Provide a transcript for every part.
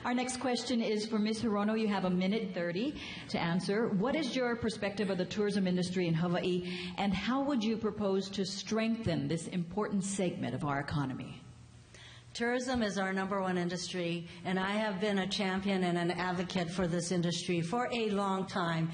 Our next question is for Ms. Hirono. You have a minute 30 to answer. What is your perspective of the tourism industry in Hawaii, and how would you propose to strengthen this important segment of our economy? Tourism is our number one industry, and I have been a champion and an advocate for this industry for a long time.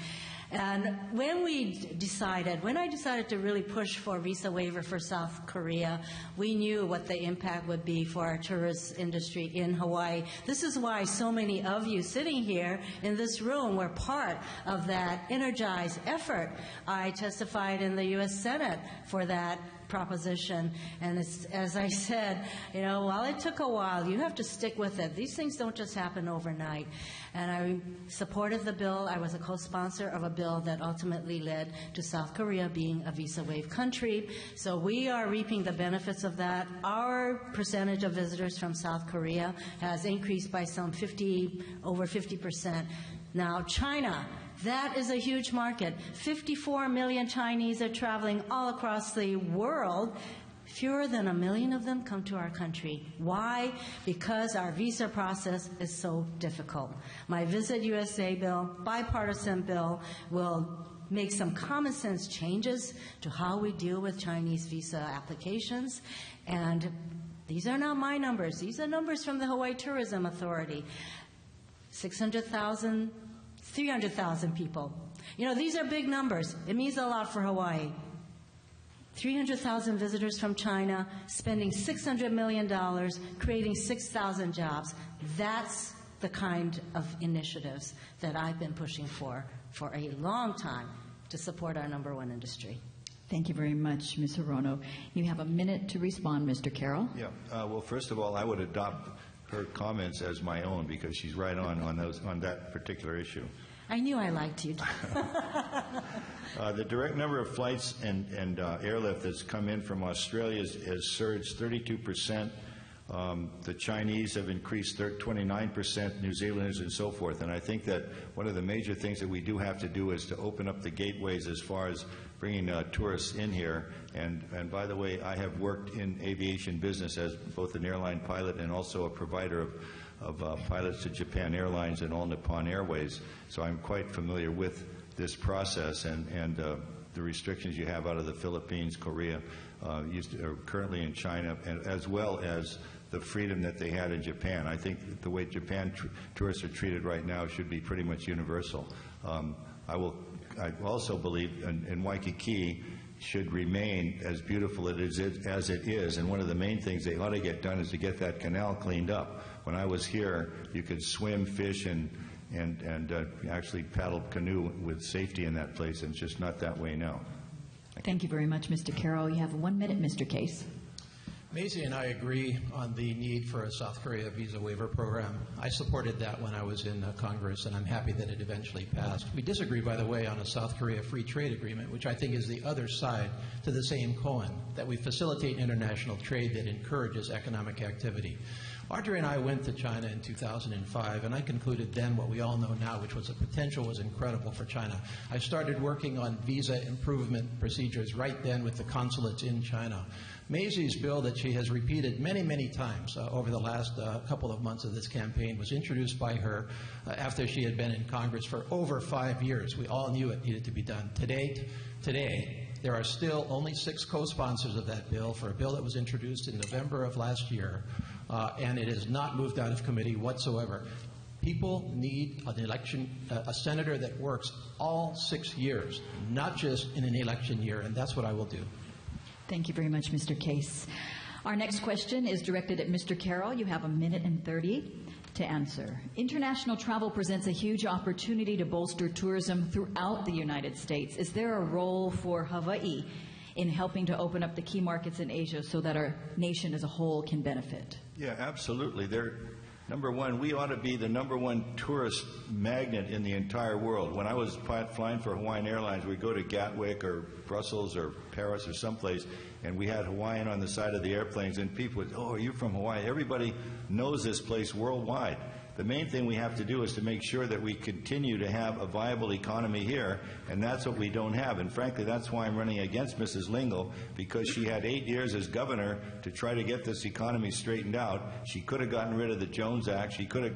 And when I decided to really push for visa waiver for South Korea, we knew what the impact would be for our tourist industry in Hawaii. This is why so many of you sitting here in this room were part of that energized effort. I testified in the U.S. Senate for that proposition. And it's, as I said, while it took a while, you have to stick with it. These things don't just happen overnight. And I supported the bill. I was a co-sponsor of a bill that ultimately led to South Korea being a visa waive country. So we are reaping the benefits of that. Our percentage of visitors from South Korea has increased by over 50%. Now, China. That is a huge market. 54 million Chinese are traveling all across the world. Fewer than 1 million of them come to our country. Why? Because our visa process is so difficult. My Visit USA bill, bipartisan bill, will make some common sense changes to how we deal with Chinese visa applications. And these are not my numbers. These are numbers from the Hawaii Tourism Authority. 300,000 people. These are big numbers. It means a lot for Hawaii. 300,000 visitors from China, spending $600 million, creating 6,000 jobs. That's the kind of initiatives that I've been pushing for a long time to support our number one industry. Thank you very much, Ms. Hirono. You have a minute to respond, Mr. Carroll. Yeah. Well, first of all, I would adopt her comments as my own because she's right on that particular issue. I knew I liked you. The direct number of flights and airlift that's come in from Australia has surged 32%. The Chinese have increased 29%, New Zealanders and so forth. And I think that one of the major things that we do have to do is to open up the gateways as far as bringing tourists in here. And by the way, I have worked in aviation business as both an airline pilot and also a provider of pilots to Japan Airlines and All Nippon Airways. So I'm quite familiar with this process and the restrictions you have out of the Philippines, Korea, currently in China, and as well as the freedom that they had in Japan. I think the way Japan tourists are treated right now should be pretty much universal. I also believe in Waikiki should remain as beautiful as it is, and one of the main things they ought to get done is to get that canal cleaned up. When I was here, you could swim, fish, and actually paddle canoe with safety in that place, and it's just not that way now. Thank you very much, Mr. Carroll. You have 1 minute, Mr. Case. Maisie and I agree on the need for a South Korea visa waiver program. I supported that when I was in Congress, and I'm happy that it eventually passed. We disagree, by the way, on a South Korea free trade agreement, which I think is the other side to the same coin, that we facilitate international trade that encourages economic activity. Audrey and I went to China in 2005, and I concluded then what we all know now, which was the potential was incredible for China. I started working on visa improvement procedures right then with the consulates in China. Maisie's bill that she has repeated many, many times over the last couple of months of this campaign was introduced by her after she had been in Congress for over 5 years. We all knew it needed to be done. Today, there are still only 6 co-sponsors of that bill for a bill that was introduced in November of last year, and it has not moved out of committee whatsoever. People need a senator that works all 6 years, not just in an election year, and that's what I will do. Thank you very much, Mr. Case. Our next question is directed at Mr. Carroll. You have 1 minute and 30 to answer. International travel presents a huge opportunity to bolster tourism throughout the United States. Is there a role for Hawaii in helping to open up the key markets in Asia so that our nation as a whole can benefit? Yeah, absolutely. Number one, we ought to be the #1 tourist magnet in the entire world. When I was flying for Hawaiian Airlines, we'd go to Gatwick or Brussels or Paris or someplace, and we had Hawaiian on the side of the airplanes, and people would, oh, are you from Hawaii? Everybody knows this place worldwide. the main thing we have to do is to make sure that we continue to have a viable economy here, and that's what we don't have. And frankly, that's why I'm running against Mrs. Lingle, because she had 8 years as governor to try to get this economy straightened out. She could have gotten rid of the Jones Act. She could have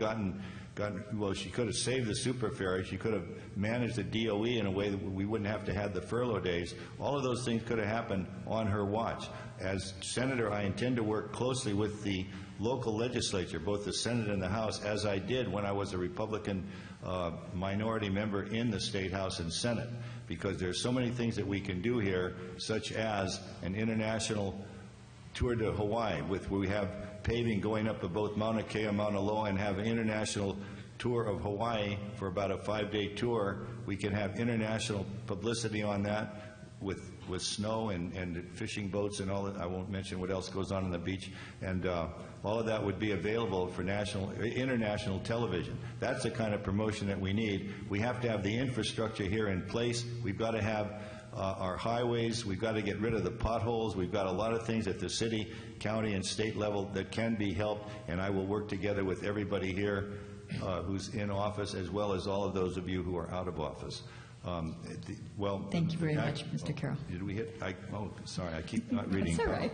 she could have saved the super ferry. She could have managed the DOE in a way that we wouldn't have to have the furlough days. All of those things could have happened on her watch. As Senator, I intend to work closely with the local legislature, both the Senate and the House, as I did when I was a Republican minority member in the State House and Senate, because there's so many things that we can do here, such as an international tour to Hawaii, where we have paving going up of both Mauna Kea and Mauna Loa, and have an international tour of Hawaii for about a 5-day tour. We can have international publicity on that with snow and fishing boats and all that. I won't mention what else goes on the beach. And all of that would be available for international television. That's the kind of promotion that we need. We have to have the infrastructure here in place. We've got to have our highways. We've got to get rid of the potholes. We've got a lot of things at the city, county, and state level that can be helped, and I will work together with everybody here who's in office, as well as all of those of you who are out of office. Well, thank you very much, Mr. Carroll. Did we hit? Sorry, I keep not reading. That's all right.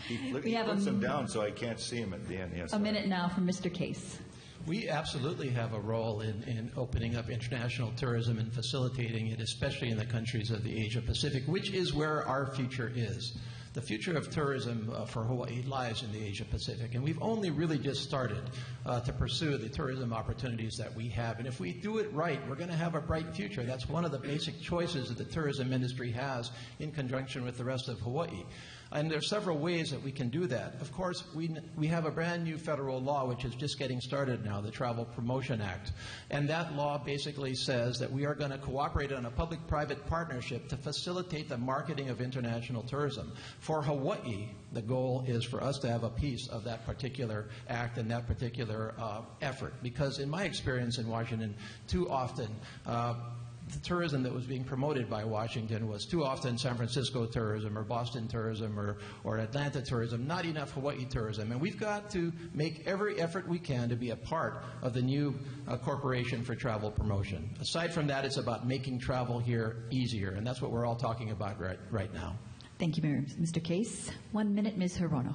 He puts them down so I can't see him at the end. Yes, a minute now from Mr. Case. We absolutely have a role in opening up international tourism and facilitating it, especially in the countries of the Asia Pacific, which is where our future is. The future of tourism for Hawaii lies in the Asia Pacific, and we've only really just started to pursue the tourism opportunities that we have. And if we do it right, we're going to have a bright future. That's one of the basic choices that the tourism industry has in conjunction with the rest of Hawaii. And there are several ways that we can do that. Of course, we have a brand new federal law which is just getting started now, the Travel Promotion Act. And that law basically says that we are going to cooperate on a public-private partnership to facilitate the marketing of international tourism. For Hawaii, the goal is for us to have a piece of that particular act and that particular effort. Because in my experience in Washington, too often, the tourism that was being promoted by Washington was too often San Francisco tourism or Boston tourism or Atlanta tourism, not enough Hawaii tourism. And we've got to make every effort we can to be a part of the new Corporation for Travel Promotion. Aside from that, it's about making travel here easier, and that's what we're all talking about right now. Thank you, Mr. Case. 1 minute, Ms. Hirono.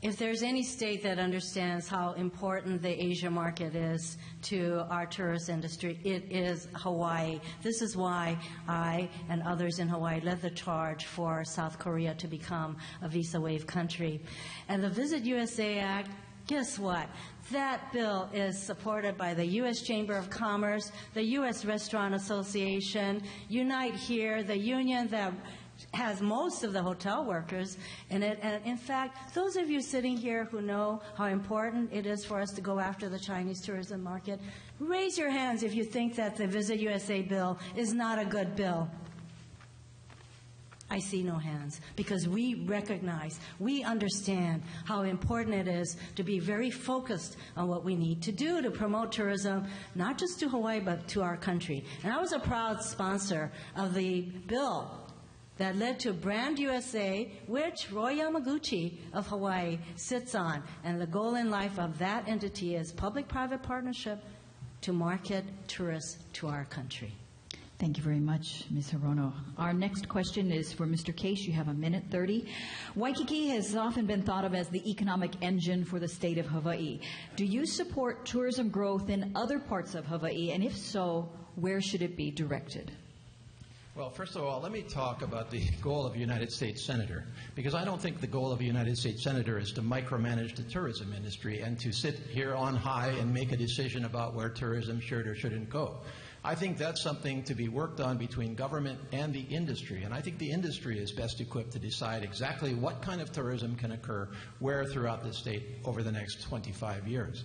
If there's any state that understands how important the Asia market is to our tourist industry, it is Hawaii. This is why I and others in Hawaii led the charge for South Korea to become a visa waive country. And the Visit USA Act, guess what? That bill is supported by the U.S. Chamber of Commerce, the U.S. Restaurant Association, Unite Here, the union that has most of the hotel workers in it. And in fact, those of you sitting here who know how important it is for us to go after the Chinese tourism market, raise your hands if you think that the Visit USA bill is not a good bill. I see no hands, because we recognize, we understand how important it is to be very focused on what we need to do to promote tourism, not just to Hawaii, but to our country. And I was a proud sponsor of the bill that led to Brand USA, which Roy Yamaguchi of Hawaii sits on. And the goal in life of that entity is public-private partnership to market tourists to our country. Thank you very much, Ms. Hirono. Our next question is for Mr. Case. You have 1:30. Waikiki has often been thought of as the economic engine for the state of Hawaii. Do you support tourism growth in other parts of Hawaii? And if so, where should it be directed? Well, first of all, let me talk about the goal of a United States Senator, because I don't think the goal of a United States Senator is to micromanage the tourism industry and to sit here on high and make a decision about where tourism should or shouldn't go. I think that's something to be worked on between government and the industry, and I think the industry is best equipped to decide exactly what kind of tourism can occur where throughout the state over the next 25 years.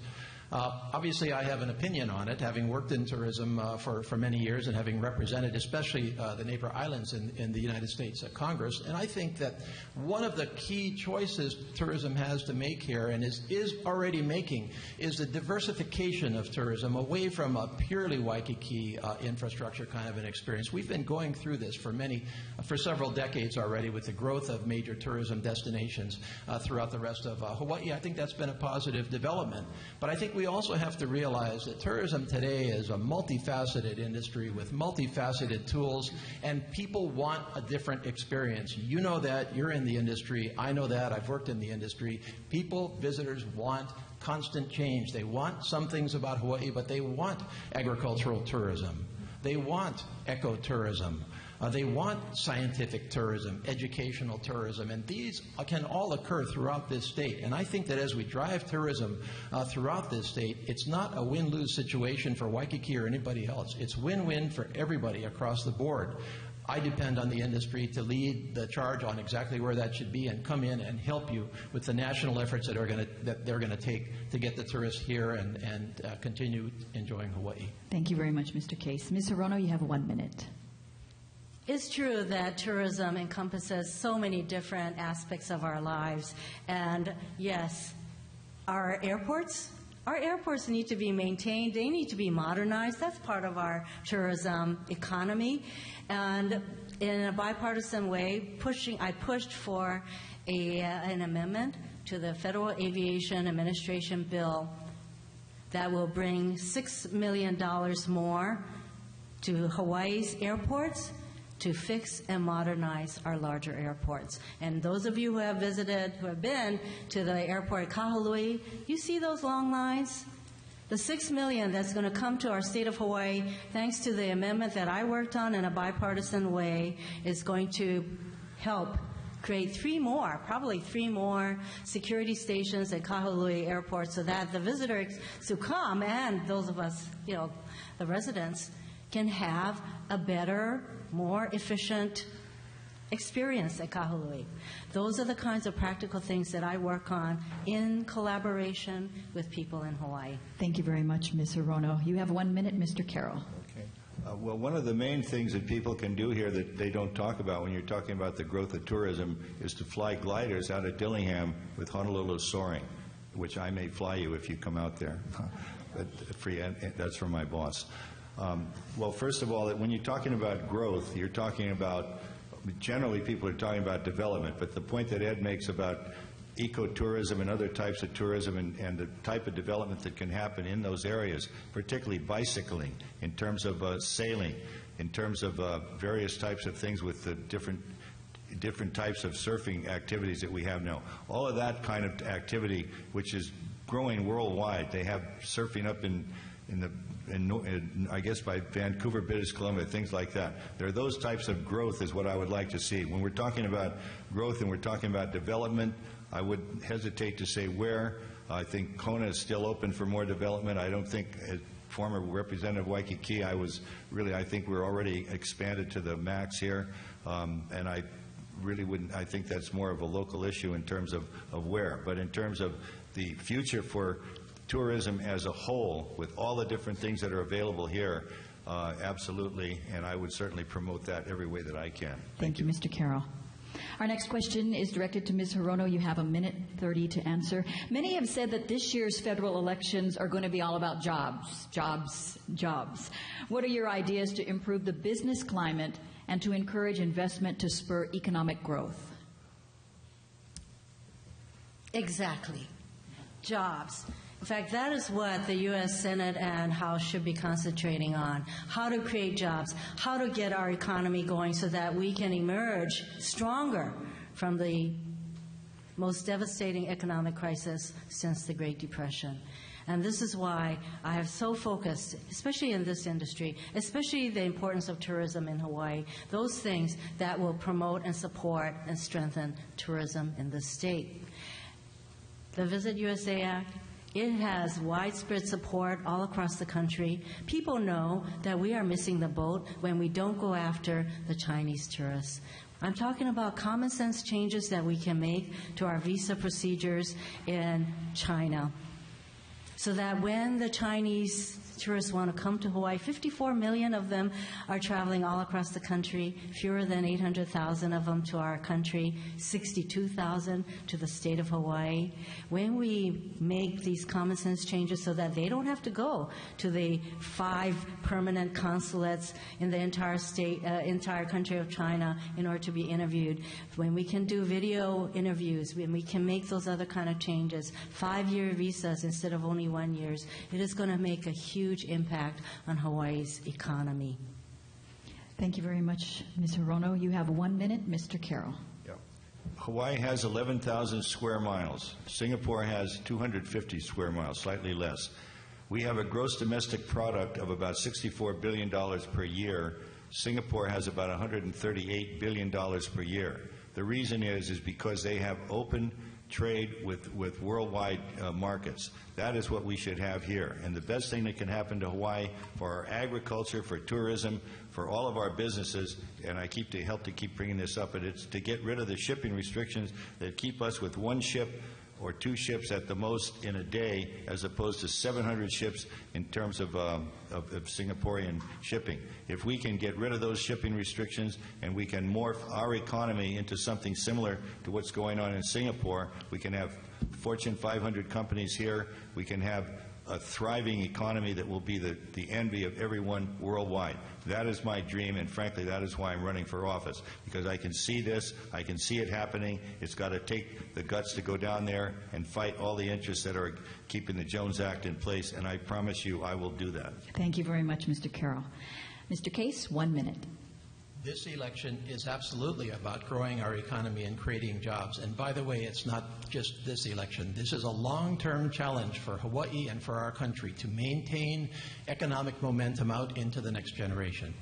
Obviously, I have an opinion on it, having worked in tourism for many years and having represented especially the neighbor islands in the United States Congress. And I think that one of the key choices tourism has to make here, and is already making, is the diversification of tourism away from a purely Waikiki infrastructure kind of an experience. We've been going through this for several decades already with the growth of major tourism destinations throughout the rest of Hawaii. I think that's been a positive development. But I think we also have to realize that tourism today is a multifaceted industry with multifaceted tools, and people want a different experience. You know that. You're in the industry. I know that. I've worked in the industry. People, visitors want constant change. They want some things about Hawaii, but they want agricultural tourism. They want ecotourism. They want scientific tourism, educational tourism, and these can all occur throughout this state. And I think that as we drive tourism throughout this state, it's not a win-lose situation for Waikiki or anybody else. It's win-win for everybody across the board. I depend on the industry to lead the charge on exactly where that should be and come in and help you with the national efforts that they're going to take to get the tourists here and continue enjoying Hawaii. Thank you very much, Mr. Case. Ms. Hirono, you have 1 minute. It's true that tourism encompasses so many different aspects of our lives. And yes, our airports need to be maintained. They need to be modernized. That's part of our tourism economy. And in a bipartisan way, I pushed for an amendment to the Federal Aviation Administration bill that will bring $6 million more to Hawaii's airports to fix and modernize our larger airports. And those of you who have been to the airport at Kahului, you see those long lines? The $6 million that's going to come to our state of Hawaii, thanks to the amendment that I worked on in a bipartisan way, is going to help create probably three more security stations at Kahului Airport, so that the visitors who come and those of us, the residents, can have a better, more efficient experience at Kahului. Those are the kinds of practical things that I work on in collaboration with people in Hawaii. Thank you very much, Ms. Hirono. You have 1 minute, Mr. Carroll. Okay. Well, one of the main things that people can do here that they don't talk about when you're talking about the growth of tourism is to fly gliders out of Dillingham with Honolulu soaring, which I may fly you if you come out there. That's from my boss. Well, first of all, when you're talking about growth, you're talking about, generally people are talking about development, but the point that Ed makes about ecotourism and other types of tourism and the type of development that can happen in those areas, particularly bicycling, in terms of sailing, in terms of various types of things with the different types of surfing activities that we have now. All of that kind of activity, which is growing worldwide. They have surfing up in I guess by Vancouver, British Columbia, things like that. There are those types of growth is what I would like to see. When we're talking about growth and we're talking about development, I would hesitate to say where. I think Kona is still open for more development. I don't think, as former representative of Waikiki, I think we're already expanded to the max here. And I really wouldn't, I think that's more of a local issue in terms of where. But in terms of the future for tourism as a whole, with all the different things that are available here, absolutely, and I would certainly promote that every way that I can. Thank you, Mr. Carroll. Our next question is directed to Ms. Hirono. You have 1:30 to answer. Many have said that this year's federal elections are going to be all about jobs, jobs, jobs. What are your ideas to improve the business climate and to encourage investment to spur economic growth? Exactly. Jobs. In fact, that is what the U.S. Senate and House should be concentrating on, how to create jobs, how to get our economy going so that we can emerge stronger from the most devastating economic crisis since the Great Depression. And this is why I have so focused, especially in this industry, especially the importance of tourism in Hawaii, those things that will promote and support and strengthen tourism in the state. The Visit USA Act, it has widespread support all across the country. People know that we are missing the boat when we don't go after the Chinese tourists. I'm talking about common sense changes that we can make to our visa procedures in China. so that when the Chinese tourists want to come to Hawaii, 54 million of them are traveling all across the country, fewer than 800,000 of them to our country, 62,000 to the state of Hawaii. When we make these common sense changes so that they don't have to go to the 5 permanent consulates in the entire state, entire country of China in order to be interviewed, when we can do video interviews, when we can make those other kind of changes, 5-year visas instead of only 1 year, it is going to make a huge impact on Hawaii's economy. Thank you very much, Ms. Hirono. You have 1 minute. Mr. Carroll. Yeah. Hawaii has 11,000 square miles. Singapore has 250 square miles, slightly less. We have a gross domestic product of about $64 billion per year. Singapore has about $138 billion per year. The reason is because they have open trade with worldwide markets. That is what we should have here. And the best thing that can happen to Hawaii for our agriculture, for tourism, for all of our businesses, and I help to keep bringing this up, but it's to get rid of the shipping restrictions that keep us with 1 ship or 2 ships at the most in a day, as opposed to 700 ships in terms of Singaporean shipping. If we can get rid of those shipping restrictions and we can morph our economy into something similar to what's going on in Singapore, we can have Fortune 500 companies here, we can have a thriving economy that will be the envy of everyone worldwide. That is my dream, and frankly, that is why I'm running for office, because I can see this, I can see it happening. It's got to take the guts to go down there and fight all the interests that are keeping the Jones Act in place, and I promise you I will do that. Thank you very much, Mr. Carroll. Mr. Case, 1 minute. This election is absolutely about growing our economy and creating jobs. And by the way, it's not just this election. This is a long-term challenge for Hawaii and for our country to maintain economic momentum out into the next generation.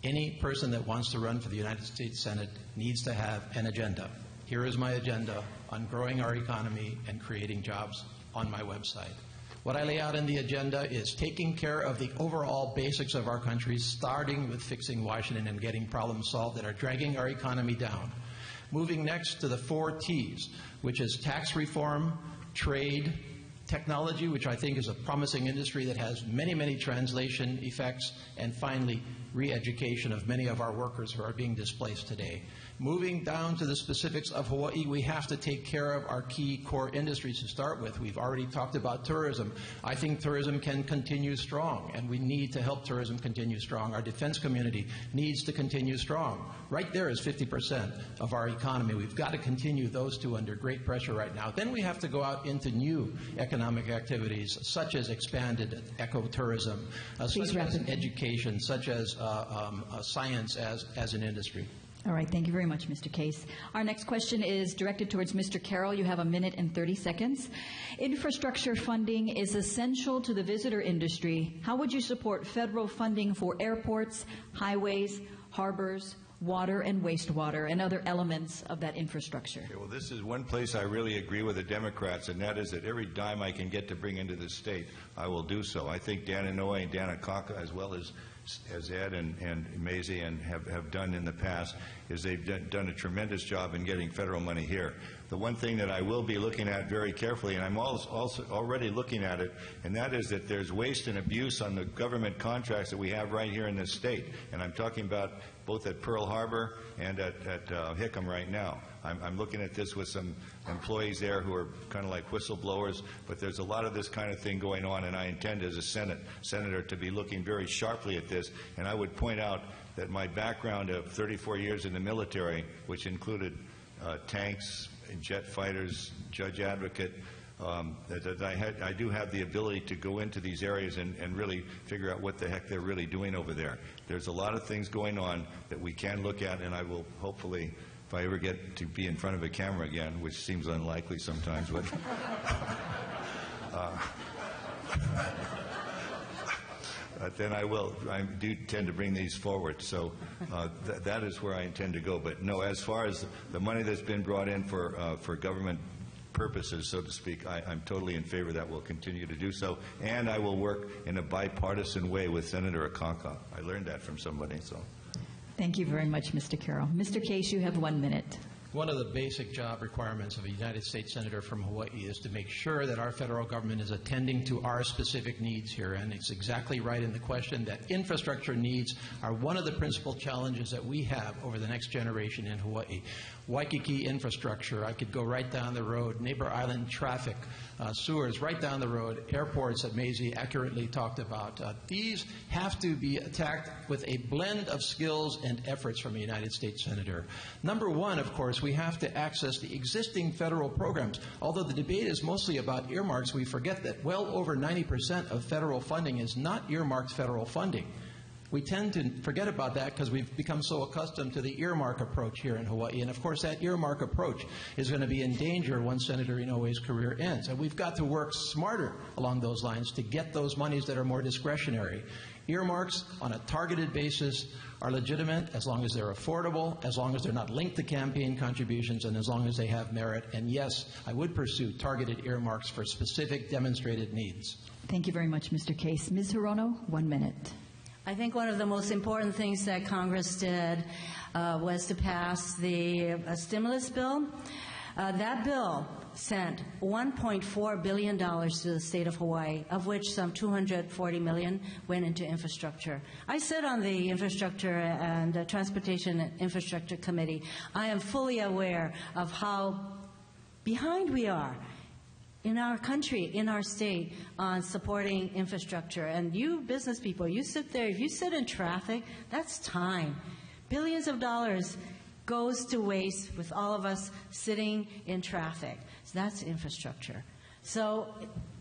Any person that wants to run for the United States Senate needs to have an agenda. Here is my agenda on growing our economy and creating jobs on my website. What I lay out in the agenda is taking care of the overall basics of our country, starting with fixing Washington and getting problems solved that are dragging our economy down. Moving next to the 4 T's, which is tax reform, trade, technology, which I think is a promising industry that has many, many translation effects, and finally, re-education of many of our workers who are being displaced today. Moving down to the specifics of Hawaii, we have to take care of our key core industries to start with. We've already talked about tourism. I think tourism can continue strong, and we need to help tourism continue strong. Our defense community needs to continue strong. Right there is 50% of our economy. We've got to continue those 2 under great pressure right now. Then we have to go out into new economic activities, such as expanded ecotourism, such as education, such as science as an industry. All right, thank you very much, Mr. Case. Our next question is directed towards Mr. Carroll. You have 1 minute and 30 seconds. Infrastructure funding is essential to the visitor industry. How would you support federal funding for airports, highways, harbors, water and wastewater, and other elements of that infrastructure? Okay, well, this is one place I really agree with the Democrats, and that is that every dime I can get to bring into the state, I will do so. I think Dan Inouye and Dan Akaka, as well as Ed and Maisie and have done in the past, is they've done a tremendous job in getting federal money here. The one thing that I will be looking at very carefully, and I'm also already looking at it, and that is that there's waste and abuse on the government contracts that we have right here in this state. And I'm talking about both at Pearl Harbor and at Hickam right now. I'm looking at this with some employees there who are kind of like whistleblowers, but there's a lot of this kind of thing going on, and I intend as a senator to be looking very sharply at this. And I would point out that my background of 34 years in the military, which included tanks, jet fighters, judge advocate, that I do have the ability to go into these areas and really figure out what the heck they're really doing over there. There's a lot of things going on that we can look at, and I will hopefully, if I ever get to be in front of a camera again, which seems unlikely sometimes, but then I will. I do tend to bring these forward, so that is where I intend to go. But no, as far as the money that's been brought in for government purposes, so to speak, I'm totally in favor of that. We'll continue to do so, and I will work in a bipartisan way with Senator Akaka. I learned that from somebody. So, thank you very much, Mr. Carroll. Mr. Case, you have 1 minute. One of the basic job requirements of a United States Senator from Hawaii is to make sure that our federal government is attending to our specific needs here. And it's exactly right in the question that infrastructure needs are one of the principal challenges that we have over the next generation in Hawaii. Waikiki infrastructure, I could go right down the road, neighbor island traffic, sewers right down the road, airports that Maisie accurately talked about. These have to be attacked with a blend of skills and efforts from a United States Senator. Number one, of course, we have to access the existing federal programs. Although the debate is mostly about earmarks, we forget that well over 90% of federal funding is not earmarked federal funding. We tend to forget about that because we've become so accustomed to the earmark approach here in Hawaii. And of course, that earmark approach is going to be in danger once Senator Inoue's career ends. And we've got to work smarter along those lines to get those monies that are more discretionary. Earmarks on a targeted basis are legitimate as long as they're affordable, as long as they're not linked to campaign contributions, and as long as they have merit. And yes, I would pursue targeted earmarks for specific demonstrated needs. Thank you very much, Mr. Case. Ms. Hirono, 1 minute. I think one of the most important things that Congress did was to pass the stimulus bill. That bill sent $1.4 billion to the state of Hawaii, of which some $240 million went into infrastructure. I sit on the Infrastructure and Transportation Infrastructure Committee. I am fully aware of how behind we are in our country, in our state, on supporting infrastructure. And you business people, you sit there, if you sit in traffic, that's time. Billions of dollars goes to waste with all of us sitting in traffic. So that's infrastructure. So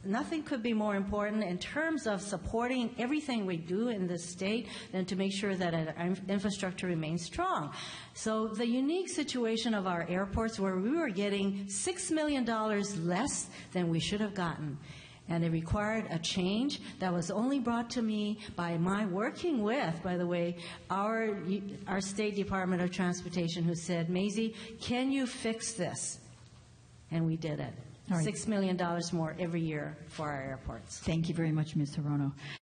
nothing could be more important in terms of supporting everything we do in this state than to make sure that our infrastructure remains strong. So the unique situation of our airports where we were getting $6 million less than we should have gotten. And it required a change that was only brought to me by my working with, by the way, our State Department of Transportation, who said, Maisie, can you fix this? And we did it. All right. $6 million more every year for our airports. Thank you very much, Ms. Hirono.